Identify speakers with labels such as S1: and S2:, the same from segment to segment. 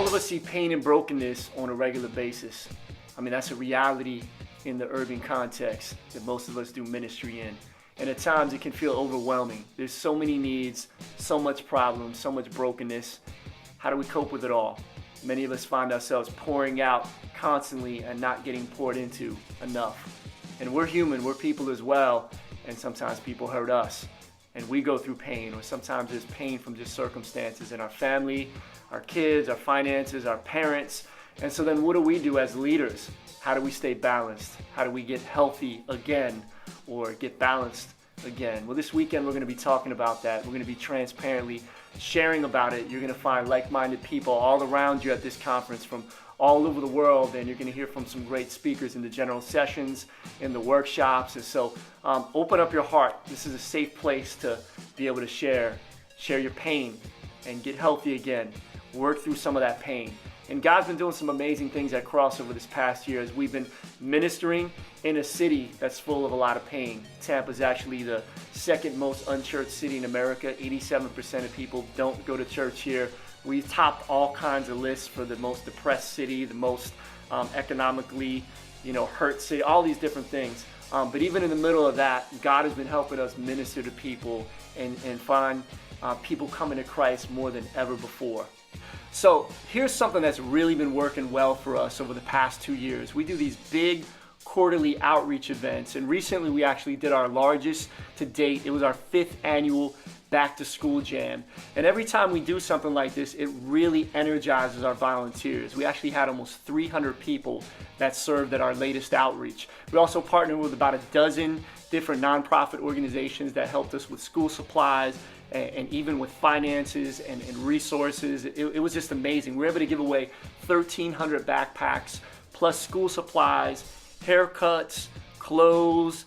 S1: of us see pain and brokenness on a regular basis. I mean, that's a reality in the urban context that most of us do ministry in. And at times it can feel overwhelming. There's so many needs, so much problems, so much brokenness. How do we cope with it all? Many of us find ourselves pouring out constantly and not getting poured into enough. And we're human, we're people as well, and sometimes people hurt us. And we go through pain, or sometimes there's pain from just circumstances in our family, our kids, our finances, our parents. And so then what do we do as leaders? How do we stay balanced? How do we get healthy again or get balanced again? Well, this weekend we're going to be talking about that. We're going to be transparently sharing about it. You're going to find like-minded people all around you at this conference from all over the world, and you're going to hear from some great speakers in the general sessions, in the workshops. And so open up your heart. This is a safe place to be able to share your pain and get healthy again, work through some of that pain. And God's been doing some amazing things at Cross over this past year as we've been ministering in a city that's full of a lot of pain. Tampa's actually the second most unchurched city in America. 87% of people don't go to church here. We've topped all kinds of lists for the most depressed city, the most economically, hurt city, all these different things. But even in the middle of that, God has been helping us minister to people and find people coming to Christ more than ever before. So here's something that's really been working well for us over the past 2 years. We do these big quarterly outreach events, and recently we actually did our largest to date. It was our 5th annual Back to School Jam. And every time we do something like this, it really energizes our volunteers. We actually had almost 300 people that served at our latest outreach. We also partnered with about a dozen different nonprofit organizations that helped us with school supplies and even with finances and resources. It was just amazing. We were able to give away 1,300 backpacks, plus school supplies, haircuts, clothes.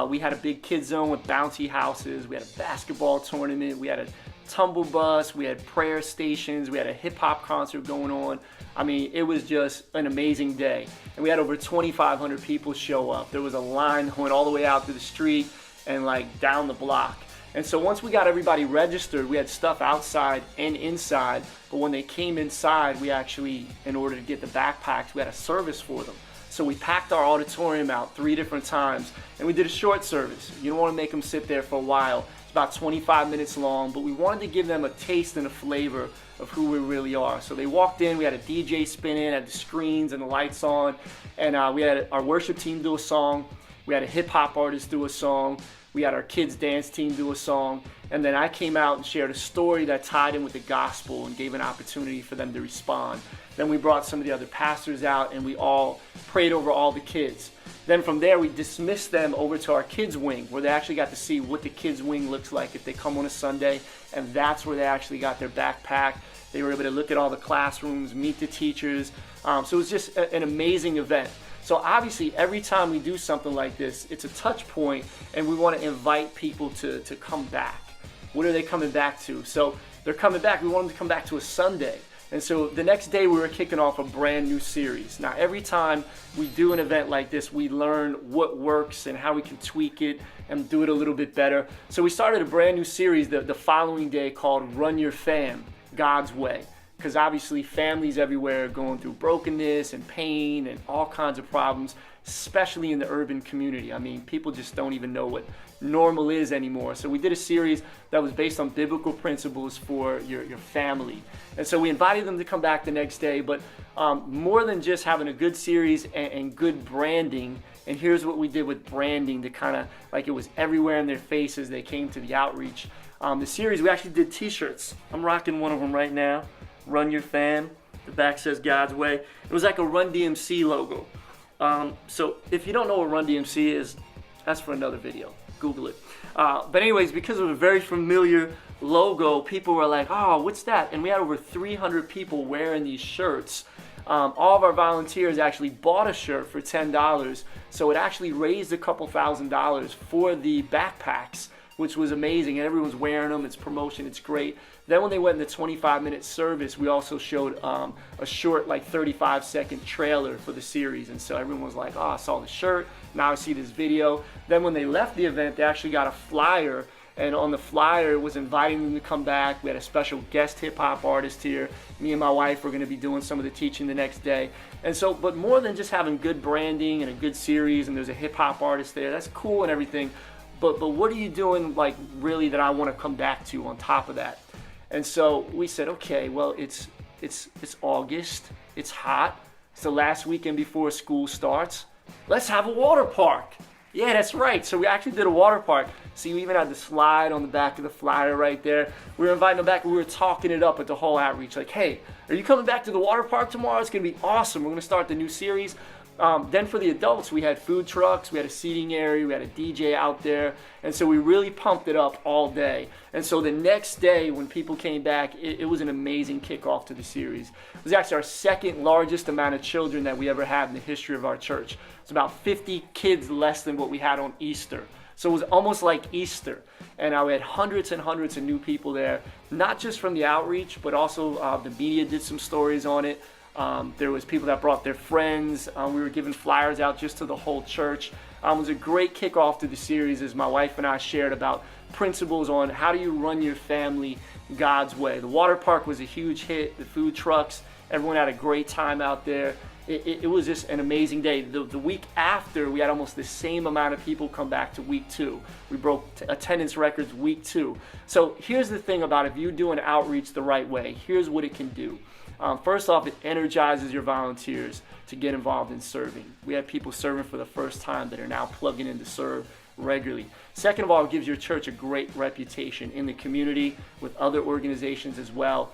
S1: We had a big kids zone with bouncy houses. We had a basketball tournament. We had a tumble bus. We had prayer stations. We had a hip hop concert going on. I mean, it was just an amazing day. And we had over 2,500 people show up. There was a line that went all the way out to the street and down the block. And so once we got everybody registered, we had stuff outside and inside. But when they came inside, we actually, in order to get the backpacks, we had a service for them. So we packed our auditorium out 3 different times, and we did a short service. You don't want to make them sit there for a while. It's about 25 minutes long, but we wanted to give them a taste and a flavor of who we really are. So they walked in, we had a DJ spinning, had the screens and the lights on, and we had our worship team do a song. We had a hip hop artist do a song. We had our kids dance team do a song. And then I came out and shared a story that tied in with the gospel and gave an opportunity for them to respond. Then we brought some of the other pastors out and we all prayed over all the kids. Then from there, we dismissed them over to our kids wing, where they actually got to see what the kids wing looks like if they come on a Sunday. And that's where they actually got their backpack. They were able to look at all the classrooms, meet the teachers. So it was just an amazing event. So obviously, every time we do something like this, it's a touch point, and we want to invite people to come back. What are they coming back to? So they're coming back. We want them to come back to a Sunday. And so the next day, we were kicking off a brand new series. Now, every time we do an event like this, we learn what works and how we can tweak it and do it a little bit better. So we started a brand new series the following day called Run Your Fam, God's Way. Because obviously families everywhere are going through brokenness and pain and all kinds of problems, especially in the urban community. I mean, people just don't even know what normal is anymore. So we did a series that was based on biblical principles for your family. And so we invited them to come back the next day, but more than just having a good series and good branding, and here's what we did with branding to kind of it was everywhere in their faces. They came to the outreach. The series, we actually did t-shirts. I'm rocking one of them right now. Run Your Fam. The back says God's Way. It was like a Run DMC logo. So if you don't know what Run DMC is, that's for another video. Google it. But anyways, because of a very familiar logo, people were like, oh, what's that? And we had over 300 people wearing these shirts. All of our volunteers actually bought a shirt for $10. So it actually raised a couple $1,000s for the backpacks, which was amazing. And everyone's wearing them. It's promotion. It's great. Then when they went in the 25-minute service, we also showed a short, 35-second trailer for the series. And so everyone was like, oh, I saw the shirt. Now I see this video. Then when they left the event, they actually got a flyer And on the flyer, it was inviting them to come back. We had a special guest hip-hop artist here. Me and my wife were going to be doing some of the teaching the next day. And so, but more than just having good branding and a good series, and there's a hip-hop artist there, that's cool and everything. But what are you doing, like, really that I want to come back to on top of that? And so we said, okay, well, it's August. It's hot. It's the last weekend before school starts. Let's have a water park. Yeah, that's right. So we actually did a water park. So you even had the slide on the back of the flyer right there. We were inviting them back. We were talking it up at the whole outreach. Like, hey, are you coming back to the water park tomorrow? It's going to be awesome. We're going to start the new series. Then for the adults, we had food trucks, we had a seating area, we had a DJ out there, and so we really pumped it up all day. And so the next day when people came back, it was an amazing kickoff to the series. It was actually our second largest amount of children that we ever had in the history of our church. It's about 50 kids less than what we had on Easter. So it was almost like Easter. And we had hundreds and hundreds of new people there, not just from the outreach, but also the media did some stories on it. There was people that brought their friends. We were giving flyers out just to the whole church. It was a great kickoff to the series as my wife and I shared about principles on how do you run your family God's way. The water park was a huge hit. The food trucks, everyone had a great time out there. It was just an amazing day. The week after, we had almost the same amount of people come back to week 2. We broke attendance records week 2. So here's the thing about if you do an outreach the right way, here's what it can do. First off, it energizes your volunteers to get involved in serving. We have people serving for the first time that are now plugging in to serve regularly. Second of all, it gives your church a great reputation in the community with other organizations as well.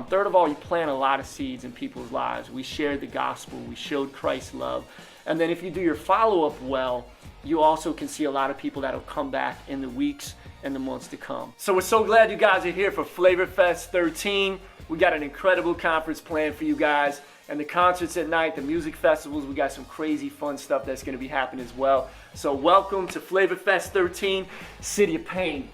S1: Third of all, you plant a lot of seeds in people's lives. We shared the gospel. We showed Christ's love. And then if you do your follow-up well, you also can see a lot of people that will come back in the weeks and the months to come. So we're so glad you guys are here for Flavor Fest 13. We got an incredible conference planned for you guys. And the concerts at night, the music festivals, we got some crazy fun stuff that's going to be happening as well. So welcome to Flavor Fest 13, City of Pain.